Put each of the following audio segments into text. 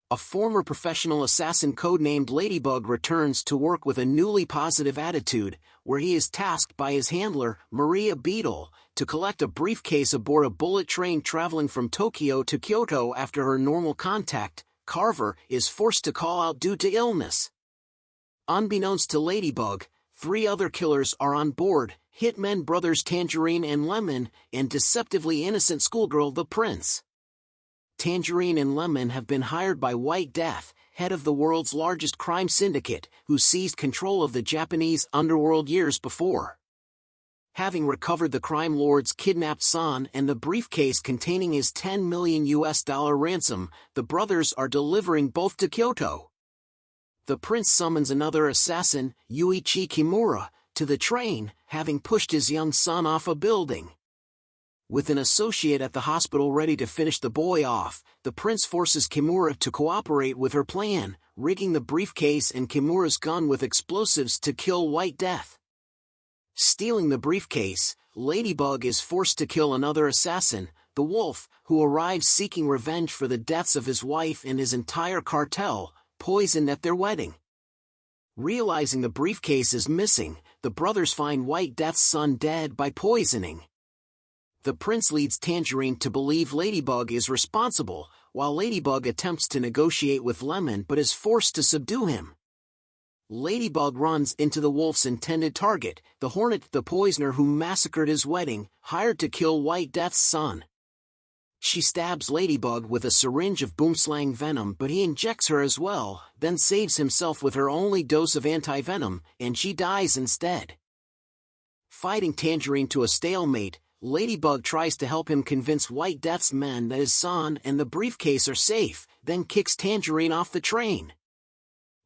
A former professional assassin codenamed Ladybug returns to work with a newly positive attitude, where he is tasked by his handler, Maria Beetle, to collect a briefcase aboard a bullet train traveling from Tokyo to Kyoto after her normal contact, Carver, is forced to call out due to illness. Unbeknownst to Ladybug, 3 other killers are on board: hitmen brothers Tangerine and Lemon, and deceptively innocent schoolgirl the Prince. Tangerine and Lemon have been hired by White Death, head of the world's largest crime syndicate, who seized control of the Japanese underworld years before. Having recovered the crime lord's kidnapped son and the briefcase containing his $10 million ransom, the brothers are delivering both to Kyoto. The prince summons another assassin, Yuichi Kimura, to the train, having pushed his young son off a building. With an associate at the hospital ready to finish the boy off, the prince forces Kimura to cooperate with her plan, rigging the briefcase and Kimura's gun with explosives to kill White Death. Stealing the briefcase, Ladybug is forced to kill another assassin, the Wolf, who arrives seeking revenge for the deaths of his wife and his entire cartel, poisoned at their wedding. Realizing the briefcase is missing, the brothers find White Death's son dead by poisoning. The prince leads Tangerine to believe Ladybug is responsible, while Ladybug attempts to negotiate with Lemon but is forced to subdue him. Ladybug runs into the Wolf's intended target, the Hornet, the poisoner who massacred his wedding, hired to kill White Death's son. She stabs Ladybug with a syringe of boomslang venom, but he injects her as well, then saves himself with her only dose of anti-venom, and she dies instead. Fighting Tangerine to a stalemate, Ladybug tries to help him convince White Death's men that his son and the briefcase are safe, then kicks Tangerine off the train.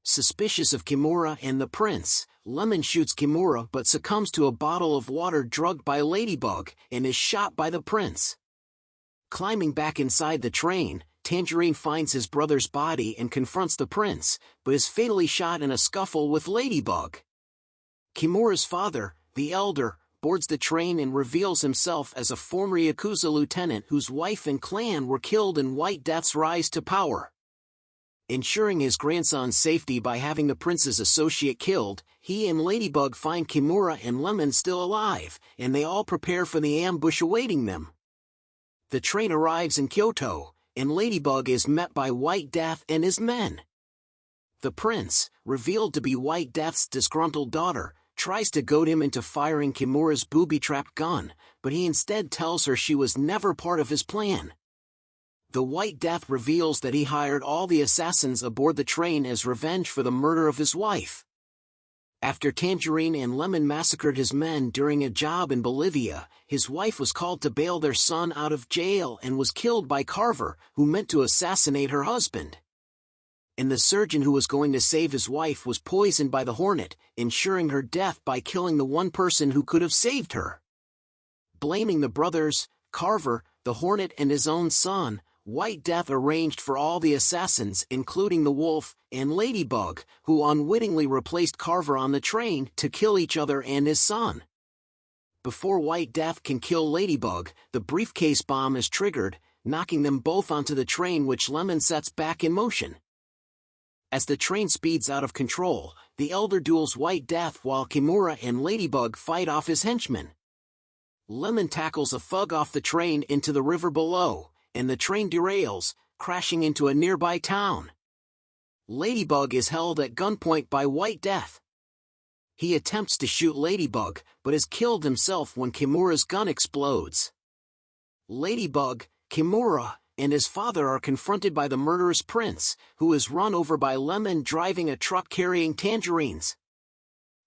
Suspicious of Kimura and the prince, Lemon shoots Kimura but succumbs to a bottle of water drugged by Ladybug, and is shot by the prince. Climbing back inside the train, Tangerine finds his brother's body and confronts the prince, but is fatally shot in a scuffle with Ladybug. Kimura's father, the elder, boards the train and reveals himself as a former Yakuza lieutenant whose wife and clan were killed in White Death's rise to power. Ensuring his grandson's safety by having the prince's associate killed, he and Ladybug find Kimura and Lemon still alive, and they all prepare for the ambush awaiting them. The train arrives in Kyoto, and Ladybug is met by White Death and his men. The prince, revealed to be White Death's disgruntled daughter, tries to goad him into firing Kimura's booby-trapped gun, but he instead tells her she was never part of his plan. The White Death reveals that he hired all the assassins aboard the train as revenge for the murder of his wife. After Tangerine and Lemon massacred his men during a job in Bolivia, his wife was called to bail their son out of jail and was killed by Carver, who meant to assassinate her husband. And the surgeon who was going to save his wife was poisoned by the Hornet, ensuring her death by killing the one person who could have saved her. Blaming the brothers, Carver, the Hornet and his own son, White Death arranged for all the assassins, including the Wolf and Ladybug, who unwittingly replaced Carver on the train, to kill each other and his son. Before White Death can kill Ladybug, the briefcase bomb is triggered, knocking them both onto the train, which Lemon sets back in motion. As the train speeds out of control, the Elder duels White Death while Kimura and Ladybug fight off his henchmen. Lemon tackles a thug off the train into the river below, and the train derails, crashing into a nearby town. Ladybug is held at gunpoint by White Death. He attempts to shoot Ladybug, but is killed himself when Kimura's gun explodes. Ladybug, Kimura, and his father are confronted by the murderous prince, who is run over by Lemon driving a truck carrying tangerines.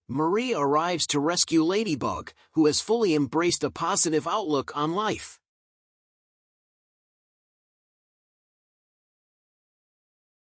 Marie arrives to rescue Ladybug, who has fully embraced a positive outlook on life.